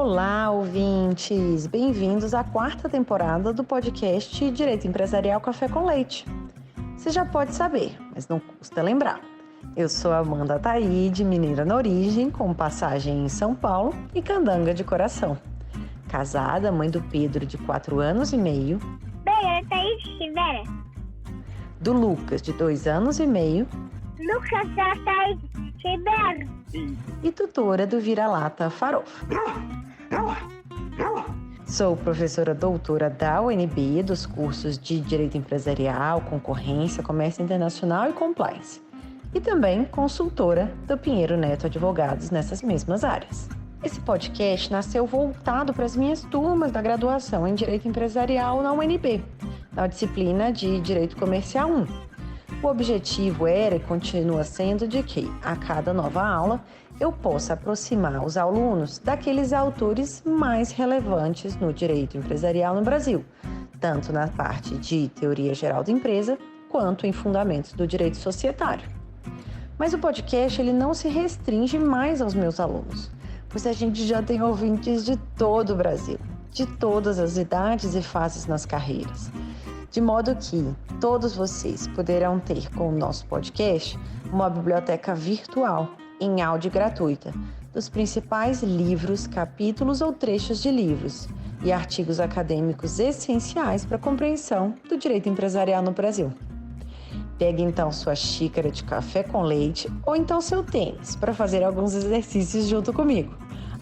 Olá, ouvintes! Bem-vindos à quarta temporada do podcast Direito Empresarial Café com Leite. Você já pode saber, mas não custa lembrar. Eu sou Amanda Taide, mineira na origem, com passagem em São Paulo e candanga de coração. Casada, mãe do Pedro, de 4 anos e meio. Bem, Taide Rivera. Do Lucas, de 2 anos e meio. Lucas da Taide Rivera. E tutora do Vira-Lata Farofa. Sou professora doutora da UNB dos cursos de Direito Empresarial, Concorrência, Comércio Internacional e Compliance. E também consultora do Pinheiro Neto Advogados nessas mesmas áreas. Esse podcast nasceu voltado para as minhas turmas da graduação em Direito Empresarial na UNB, na disciplina de Direito Comercial 1. O objetivo era e continua sendo de que, a cada nova aula, eu possa aproximar os alunos daqueles autores mais relevantes no direito empresarial no Brasil, tanto na parte de teoria geral da empresa, quanto em fundamentos do direito societário. Mas o podcast ele não se restringe mais aos meus alunos, pois a gente já tem ouvintes de todo o Brasil, de todas as idades e fases nas carreiras. De modo que todos vocês poderão ter com o nosso podcast uma biblioteca virtual em áudio gratuita dos principais livros, capítulos ou trechos de livros e artigos acadêmicos essenciais para a compreensão do direito empresarial no Brasil. Pegue então sua xícara de café com leite ou então seu tênis para fazer alguns exercícios junto comigo.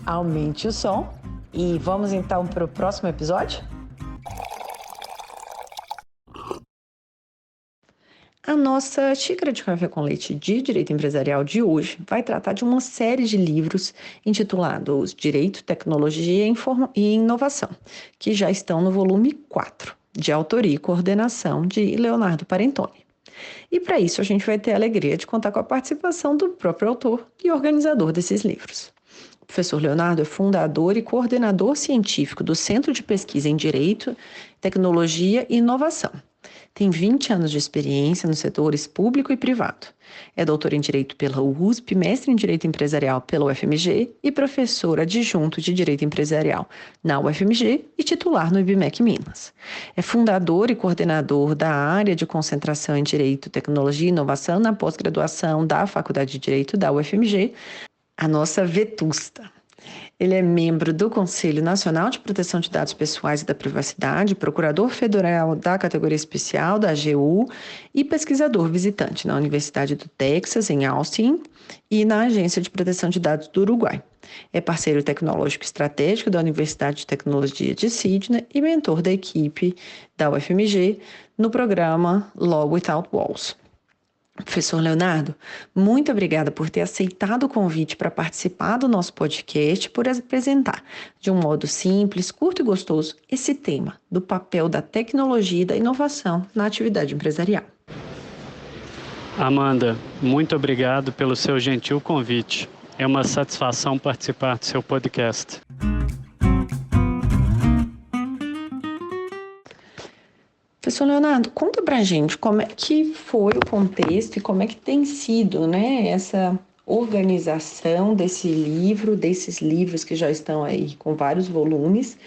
Aumente o som e vamos então para o próximo episódio? A nossa xícara de café com leite de Direito Empresarial de hoje vai tratar de uma série de livros intitulados Direito, Tecnologia e Inovação, que já estão no volume 4, de autoria e coordenação de Leonardo Parentoni. E para isso a gente vai ter a alegria de contar com a participação do próprio autor e organizador desses livros. O professor Leonardo é fundador e coordenador científico do Centro de Pesquisa em Direito, Tecnologia e Inovação. Tem 20 anos de experiência nos setores público e privado. É doutor em Direito pela USP, mestre em Direito Empresarial pela UFMG e professor adjunto de Direito Empresarial na UFMG e titular no IBMEC Minas. É fundador e coordenador da área de concentração em Direito, Tecnologia e Inovação na pós-graduação da Faculdade de Direito da UFMG, a nossa vetusta. Ele é membro do Conselho Nacional de Proteção de Dados Pessoais e da Privacidade, procurador federal da categoria especial da AGU e pesquisador visitante na Universidade do Texas, em Austin, e na Agência de Proteção de Dados do Uruguai. É parceiro tecnológico estratégico da Universidade de Tecnologia de Sydney e mentor da equipe da UFMG no programa Law Without Walls. Professor Leonardo, muito obrigada por ter aceitado o convite para participar do nosso podcast e por apresentar, de um modo simples, curto e gostoso, esse tema do papel da tecnologia e da inovação na atividade empresarial. Amanda, muito obrigado pelo seu gentil convite. É uma satisfação participar do seu podcast. Professor Leonardo, conta pra gente como é que foi o contexto e como é que tem sido, né, essa organização desses livros que já estão aí com vários volumes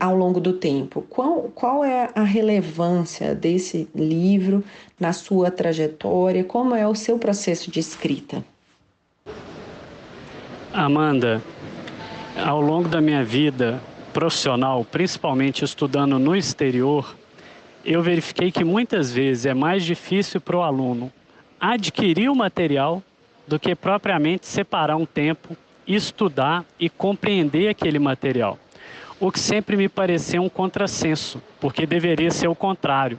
ao longo do tempo. Qual é a relevância desse livro na sua trajetória? Como é o seu processo de escrita? Amanda, ao longo da minha vida profissional, principalmente estudando no exterior, eu verifiquei que muitas vezes é mais difícil para o aluno adquirir o material do que propriamente separar um tempo, estudar e compreender aquele material. O que sempre me pareceu um contrassenso, porque deveria ser o contrário.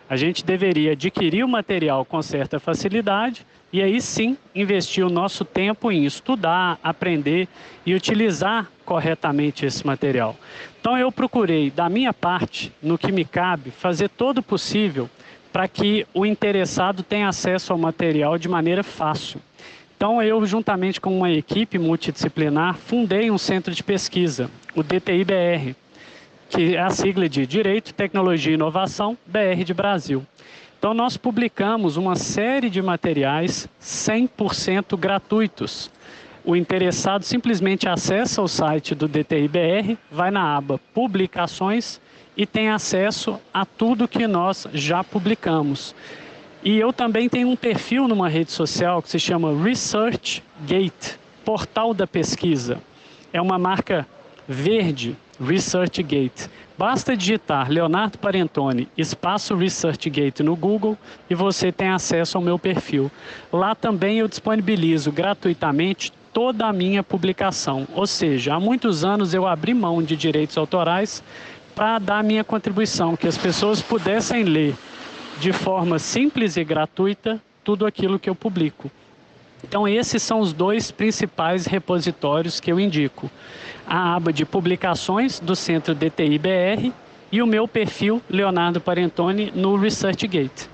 A gente deveria adquirir o material com certa facilidade e aí sim investir o nosso tempo em estudar, aprender e utilizar corretamente esse material. Então eu procurei, da minha parte, no que me cabe, fazer todo o possível para que o interessado tenha acesso ao material de maneira fácil. Então eu, juntamente com uma equipe multidisciplinar, fundei um centro de pesquisa, o DTI-BR, que é a sigla de Direito, Tecnologia e Inovação, BR de Brasil. Então nós publicamos uma série de materiais 100% gratuitos, O interessado simplesmente acessa o site do DTI-BR, vai na aba Publicações e tem acesso a tudo que nós já publicamos. E eu também tenho um perfil numa rede social que se chama ResearchGate, Portal da Pesquisa. É uma marca verde, ResearchGate. Basta digitar Leonardo Parentoni, espaço ResearchGate no Google e você tem acesso ao meu perfil. Lá também eu disponibilizo gratuitamente toda a minha publicação. Ou seja, há muitos anos eu abri mão de direitos autorais para dar a minha contribuição, que as pessoas pudessem ler de forma simples e gratuita tudo aquilo que eu publico. Então esses são os dois principais repositórios que eu indico. A aba de publicações do Centro DTI-BR e o meu perfil Leonardo Parentoni no ResearchGate.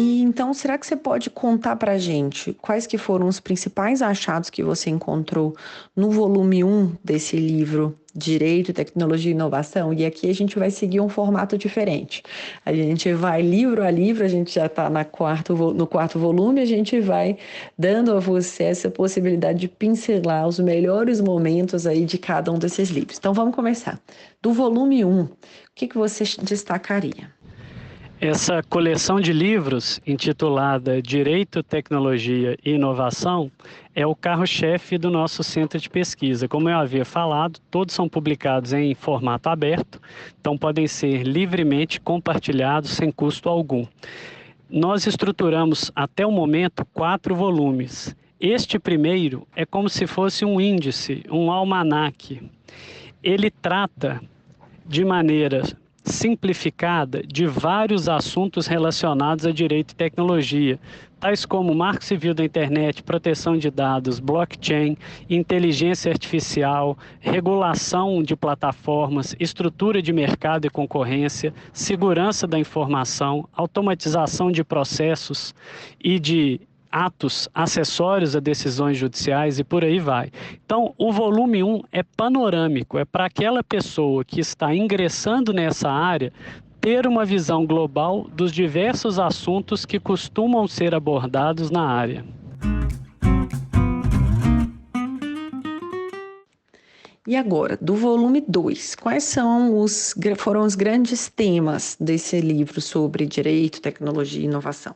E então, será que você pode contar para a gente quais que foram os principais achados que você encontrou no volume 1 desse livro, Direito, Tecnologia e Inovação? E aqui a gente vai seguir um formato diferente. A gente vai livro a livro, a gente já está no quarto volume, a gente vai dando a você essa possibilidade de pincelar os melhores momentos aí de cada um desses livros. Então, vamos começar. Do volume 1, o que você destacaria? Essa coleção de livros, intitulada Direito, Tecnologia e Inovação, é o carro-chefe do nosso centro de pesquisa. Como eu havia falado, todos são publicados em formato aberto, então podem ser livremente compartilhados sem custo algum. Nós estruturamos até o momento 4 volumes. Este primeiro é como se fosse um índice, um almanaque. Ele trata de maneira simplificada de vários assuntos relacionados a direito e tecnologia, tais como marco civil da internet, proteção de dados, blockchain, inteligência artificial, regulação de plataformas, estrutura de mercado e concorrência, segurança da informação, automatização de processos e de atos acessórios a decisões judiciais e por aí vai. Então, o volume 1 é panorâmico, é para aquela pessoa que está ingressando nessa área ter uma visão global dos diversos assuntos que costumam ser abordados na área. E agora, do volume 2, quais foram os grandes temas desse livro sobre direito, tecnologia e inovação?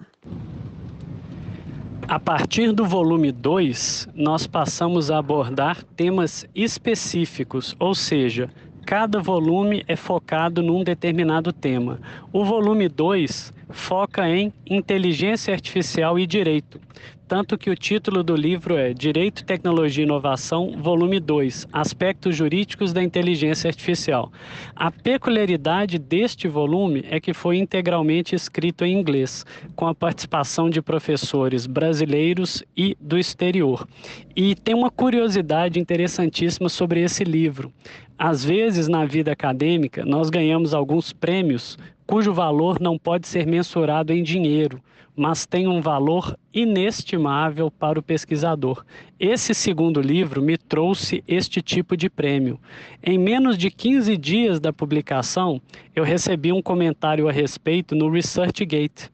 A partir do volume 2, nós passamos a abordar temas específicos, ou seja, cada volume é focado num determinado tema. O volume 2 foca em inteligência artificial e direito, tanto que o título do livro é Direito, Tecnologia e Inovação, volume 2, Aspectos Jurídicos da Inteligência Artificial. A peculiaridade deste volume é que foi integralmente escrito em inglês, com a participação de professores brasileiros e do exterior. E tem uma curiosidade interessantíssima sobre esse livro. Às vezes, na vida acadêmica, nós ganhamos alguns prêmios cujo valor não pode ser mensurado em dinheiro, mas tem um valor inestimável para o pesquisador. Esse segundo livro me trouxe este tipo de prêmio. Em menos de 15 dias da publicação, eu recebi um comentário a respeito no ResearchGate.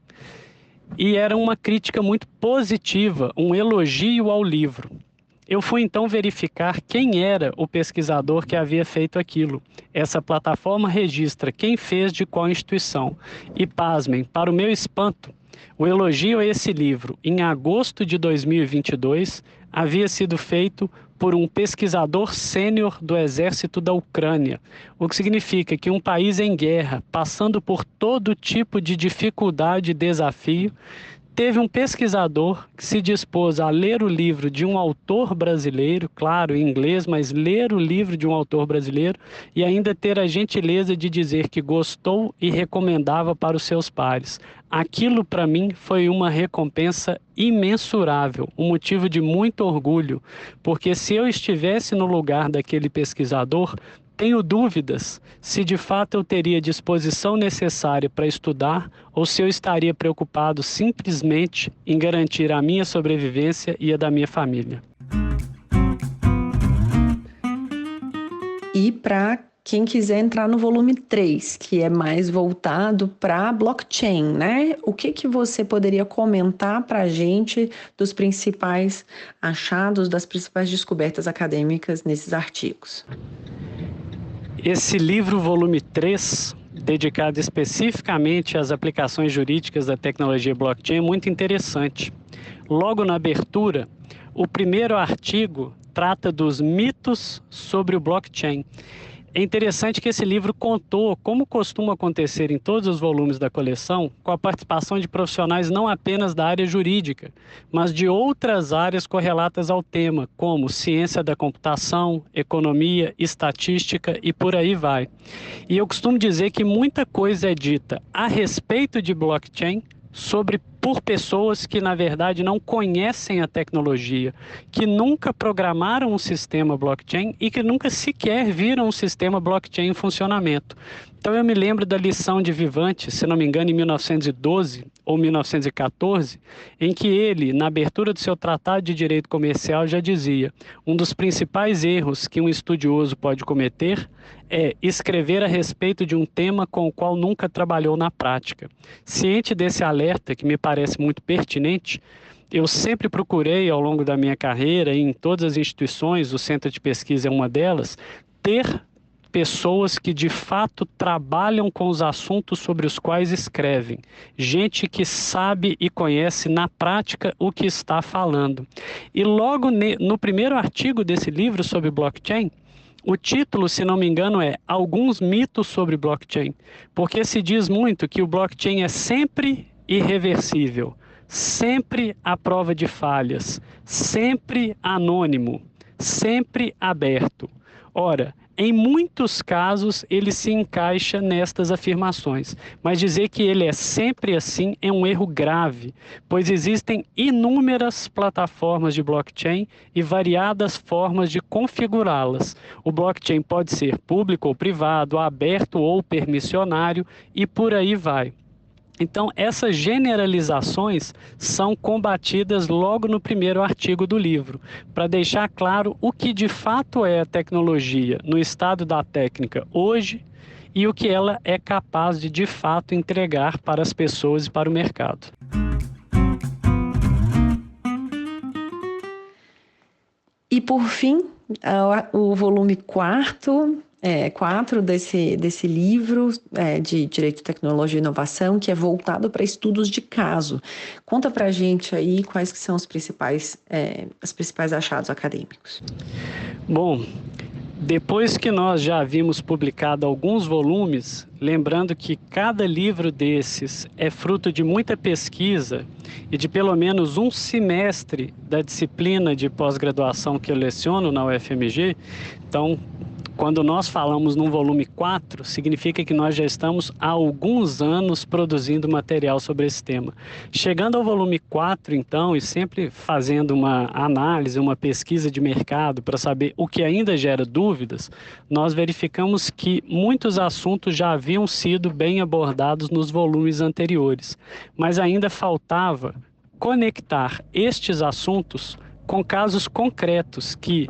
E era uma crítica muito positiva, um elogio ao livro. Eu fui então verificar quem era o pesquisador que havia feito aquilo. Essa plataforma registra quem fez de qual instituição. E pasmem, para o meu espanto, o elogio a esse livro, em agosto de 2022, havia sido feito por um pesquisador sênior do exército da Ucrânia, o que significa que um país em guerra, passando por todo tipo de dificuldade e desafio, teve um pesquisador que se dispôs a ler o livro de um autor brasileiro, claro, em inglês, mas ler o livro de um autor brasileiro e ainda ter a gentileza de dizer que gostou e recomendava para os seus pares. Aquilo, para mim, foi uma recompensa imensurável, um motivo de muito orgulho, porque se eu estivesse no lugar daquele pesquisador, tenho dúvidas se de fato eu teria a disposição necessária para estudar ou se eu estaria preocupado simplesmente em garantir a minha sobrevivência e a da minha família. E para quem quiser entrar no volume 3, que é mais voltado para blockchain, né? O que você poderia comentar para a gente dos principais achados, das principais descobertas acadêmicas nesses artigos? Esse livro, volume 3, dedicado especificamente às aplicações jurídicas da tecnologia blockchain, é muito interessante. Logo na abertura, o primeiro artigo trata dos mitos sobre o blockchain. É interessante que esse livro contou, como costuma acontecer em todos os volumes da coleção, com a participação de profissionais não apenas da área jurídica, mas de outras áreas correlatas ao tema, como ciência da computação, economia, estatística e por aí vai. E eu costumo dizer que muita coisa é dita a respeito de blockchain por pessoas que, na verdade, não conhecem a tecnologia, que nunca programaram um sistema blockchain e que nunca sequer viram um sistema blockchain em funcionamento. Então, eu me lembro da lição de Vivantes, se não me engano, em 1912 ou 1914, em que ele, na abertura do seu Tratado de Direito Comercial, já dizia: um dos principais erros que um estudioso pode cometer é escrever a respeito de um tema com o qual nunca trabalhou na prática. Ciente desse alerta, que me parece muito pertinente, eu sempre procurei, ao longo da minha carreira, em todas as instituições, o Centro de Pesquisa é uma delas, ter pessoas que de fato trabalham com os assuntos sobre os quais escrevem. Gente que sabe e conhece na prática o que está falando. E logo no primeiro artigo desse livro sobre blockchain, o título, se não me engano, é Alguns mitos sobre blockchain, porque se diz muito que o blockchain é sempre irreversível, sempre à prova de falhas, sempre anônimo, sempre aberto. Ora, em muitos casos, ele se encaixa nestas afirmações, mas dizer que ele é sempre assim é um erro grave, pois existem inúmeras plataformas de blockchain e variadas formas de configurá-las. O blockchain pode ser público ou privado, aberto ou permissionário e por aí vai. Então, essas generalizações são combatidas logo no primeiro artigo do livro, para deixar claro o que de fato é a tecnologia no estado da técnica hoje e o que ela é capaz de fato entregar para as pessoas e para o mercado. E por fim, o volume 4 desse livro de Direito, Tecnologia e Inovação, que é voltado para estudos de caso. Conta para a gente aí quais que são os principais achados acadêmicos. Bom, depois que nós já havíamos publicado alguns volumes, lembrando que cada livro desses é fruto de muita pesquisa e de pelo menos um semestre da disciplina de pós-graduação que eu leciono na UFMG, então, quando nós falamos num volume 4, significa que nós já estamos há alguns anos produzindo material sobre esse tema. Chegando ao volume 4, então, e sempre fazendo uma análise, uma pesquisa de mercado para saber o que ainda gera dúvidas, nós verificamos que muitos assuntos já haviam sido bem abordados nos volumes anteriores, mas ainda faltava conectar estes assuntos com casos concretos que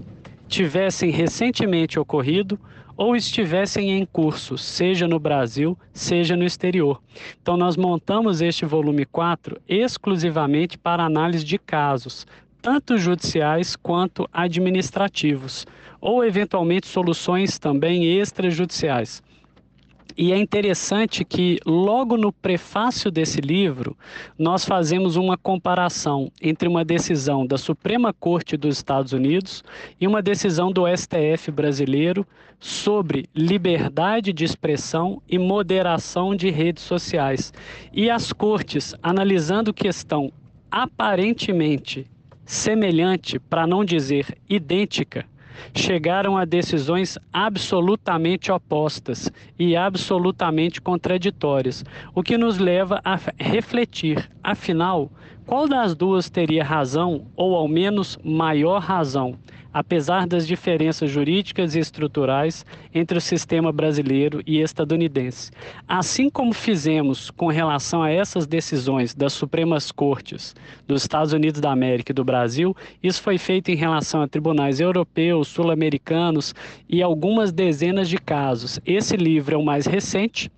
tivessem recentemente ocorrido ou estivessem em curso, seja no Brasil, seja no exterior. Então, nós montamos este volume 4 exclusivamente para análise de casos, tanto judiciais quanto administrativos, ou eventualmente soluções também extrajudiciais. E é interessante que, logo no prefácio desse livro, nós fazemos uma comparação entre uma decisão da Suprema Corte dos Estados Unidos e uma decisão do STF brasileiro sobre liberdade de expressão e moderação de redes sociais. E as cortes, analisando questão aparentemente semelhante, para não dizer idêntica, chegaram a decisões absolutamente opostas e absolutamente contraditórias, o que nos leva a refletir, afinal, qual das duas teria razão ou ao menos maior razão? apesar das diferenças jurídicas e estruturais entre o sistema brasileiro e estadunidense. Assim como fizemos com relação a essas decisões das Supremas Cortes dos Estados Unidos da América e do Brasil, isso foi feito em relação a tribunais europeus, sul-americanos e algumas dezenas de casos. Esse livro é o mais recente,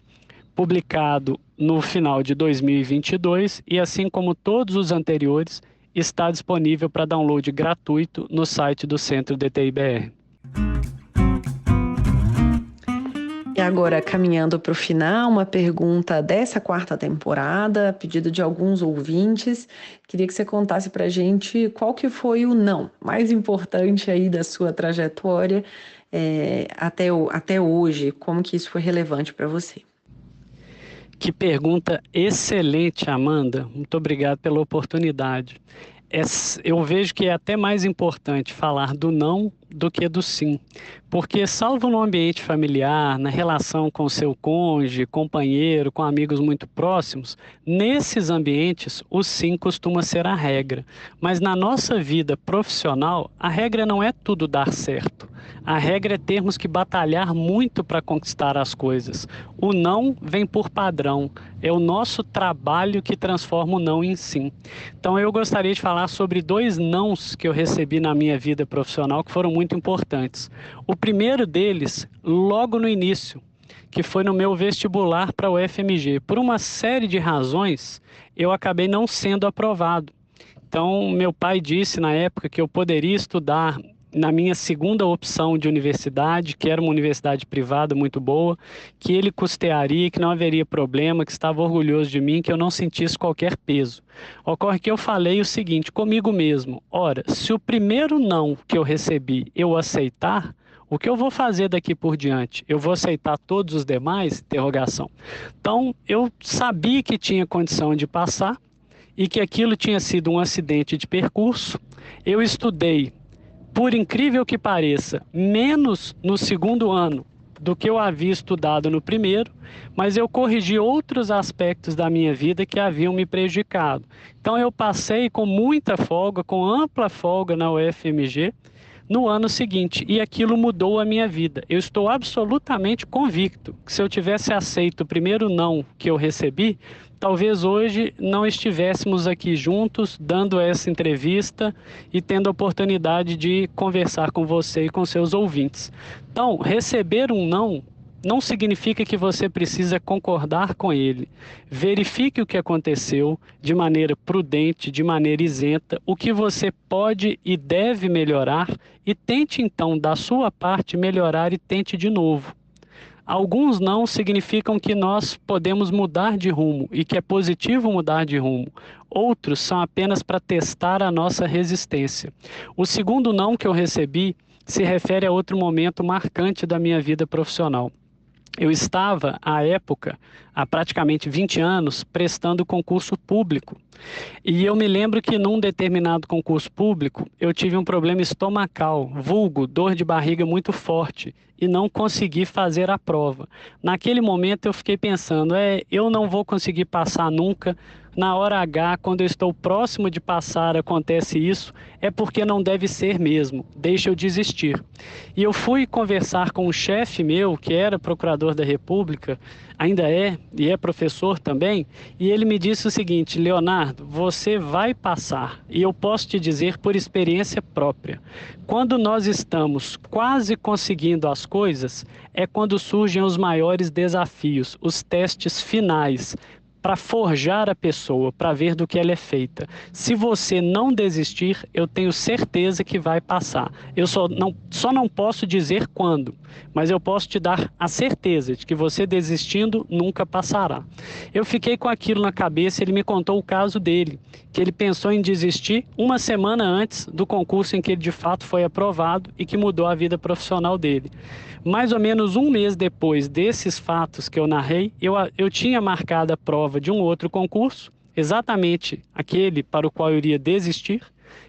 publicado no final de 2022, e assim como todos os anteriores, está disponível para download gratuito no site do Centro DTI-BR. E agora, caminhando para o final, uma pergunta dessa 4ª temporada, a pedido de alguns ouvintes. Queria que você contasse para a gente qual que foi o não mais importante aí da sua trajetória até hoje, como que isso foi relevante para você. Que pergunta excelente, Amanda. Muito obrigado pela oportunidade. Eu vejo que é até mais importante falar do não do que do sim, porque salvo no ambiente familiar, na relação com seu cônjuge, companheiro, com amigos muito próximos, nesses ambientes o sim costuma ser a regra. Mas na nossa vida profissional, a regra não é tudo dar certo. A regra é termos que batalhar muito para conquistar as coisas. O não vem por padrão, é o nosso trabalho que transforma o não em sim. Então eu gostaria de falar sobre 2 nãos que eu recebi na minha vida profissional que foram muito importantes. O primeiro deles, logo no início, que foi no meu vestibular para o UFMG. Por uma série de razões, eu acabei não sendo aprovado. Então, meu pai disse na época que eu poderia estudar na minha segunda opção de universidade, que era uma universidade privada muito boa, que ele custearia, que não haveria problema, que estava orgulhoso de mim, que eu não sentisse qualquer peso. Ocorre que eu falei o seguinte comigo mesmo: ora, se o primeiro não que eu recebi eu aceitar, o que eu vou fazer daqui por diante? Eu vou aceitar todos os demais? Interrogação. Então, eu sabia que tinha condição de passar e que aquilo tinha sido um acidente de percurso. Eu estudei, por incrível que pareça, menos no segundo ano do que eu havia estudado no primeiro, mas eu corrigi outros aspectos da minha vida que haviam me prejudicado. Então eu passei com muita folga, com ampla folga na UFMG, no ano seguinte, e aquilo mudou a minha vida. Eu estou absolutamente convicto que se eu tivesse aceito o primeiro não que eu recebi, talvez hoje não estivéssemos aqui juntos, dando essa entrevista e tendo a oportunidade de conversar com você e com seus ouvintes. Então, receber um não significa que você precisa concordar com ele. Verifique o que aconteceu de maneira prudente, de maneira isenta, o que você pode e deve melhorar e tente então, da sua parte, melhorar e tente de novo. Alguns não significam que nós podemos mudar de rumo e que é positivo mudar de rumo. Outros são apenas para testar a nossa resistência. O segundo não que eu recebi se refere a outro momento marcante da minha vida profissional. Eu estava, à época, há praticamente 20 anos, prestando concurso público. E eu me lembro que num determinado concurso público, eu tive um problema estomacal, vulgo, dor de barriga muito forte, e não consegui fazer a prova. Naquele momento eu fiquei pensando, eu não vou conseguir passar nunca. Na hora H, quando eu estou próximo de passar, acontece isso, é porque não deve ser mesmo, deixa eu desistir. E eu fui conversar com um chefe meu, que era procurador da República, ainda é, e é professor também, e ele me disse o seguinte: Leonardo, você vai passar, e eu posso te dizer por experiência própria. Quando nós estamos quase conseguindo as coisas, é quando surgem os maiores desafios, os testes finais, para forjar a pessoa, para ver do que ela é feita. Se você não desistir, eu tenho certeza que vai passar. Eu só não posso dizer quando, mas eu posso te dar a certeza de que você desistindo nunca passará. Eu fiquei com aquilo na cabeça, ele me contou o caso dele, que ele pensou em desistir uma semana antes do concurso em que ele de fato foi aprovado e que mudou a vida profissional dele. Mais ou menos um mês depois desses fatos que eu narrei, eu tinha marcado a prova de um outro concurso, exatamente aquele para o qual eu iria desistir.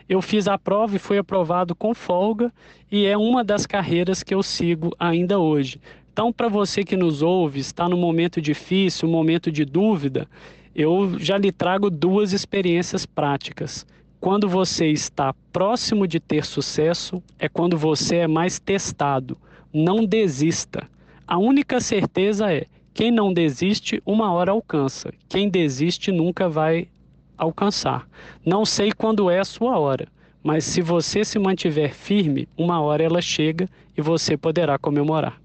Eu fiz a prova e fui aprovado com folga, e é uma das carreiras que eu sigo ainda hoje. Então, para você que nos ouve, está num momento difícil, um momento de dúvida, eu já lhe trago 2 experiências práticas. Quando você está próximo de ter sucesso, é quando você é mais testado. Não desista. A única certeza é: quem não desiste, uma hora alcança. Quem desiste nunca vai alcançar. Não sei quando é a sua hora, mas se você se mantiver firme, uma hora ela chega e você poderá comemorar.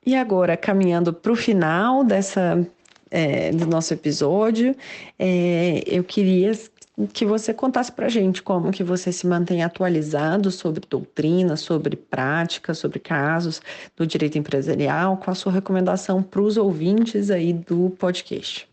E agora, caminhando para o final do nosso episódio, eu queria que você contasse para a gente como que você se mantém atualizado sobre doutrina, sobre prática, sobre casos do direito empresarial, com a sua recomendação para os ouvintes aí do podcast.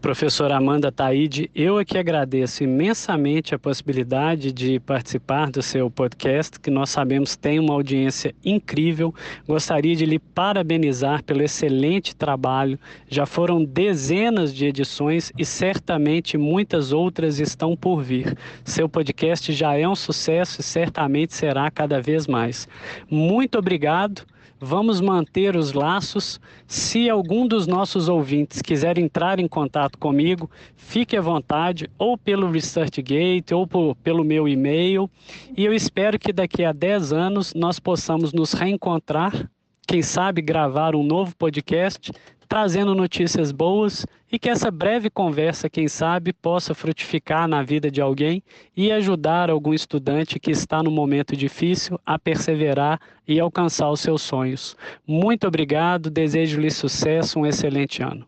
Professora Amanda Taide, eu aqui agradeço imensamente a possibilidade de participar do seu podcast, que nós sabemos tem uma audiência incrível. Gostaria de lhe parabenizar pelo excelente trabalho. Já foram dezenas de edições e certamente muitas outras estão por vir. Seu podcast já é um sucesso e certamente será cada vez mais. Muito obrigado. Vamos manter os laços. Se algum dos nossos ouvintes quiser entrar em contato comigo, fique à vontade, ou pelo ResearchGate, ou pelo meu e-mail. E eu espero que daqui a 10 anos nós possamos nos reencontrar, quem sabe gravar um novo podcast, trazendo notícias boas, e que essa breve conversa, quem sabe, possa frutificar na vida de alguém e ajudar algum estudante que está num momento difícil a perseverar e alcançar os seus sonhos. Muito obrigado, desejo-lhe sucesso, um excelente ano.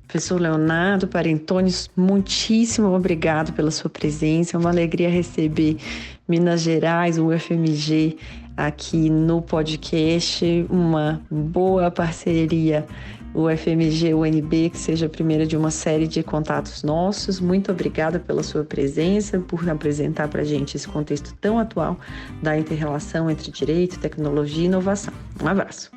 Professor Leonardo Parentones, muitíssimo obrigado pela sua presença. É uma alegria receber Minas Gerais, o UFMG, aqui no podcast. Uma boa parceria, UFMG-UNB, que seja a primeira de uma série de contatos nossos. Muito obrigada pela sua presença, por apresentar para a gente esse contexto tão atual da inter-relação entre direito, tecnologia e inovação. Um abraço.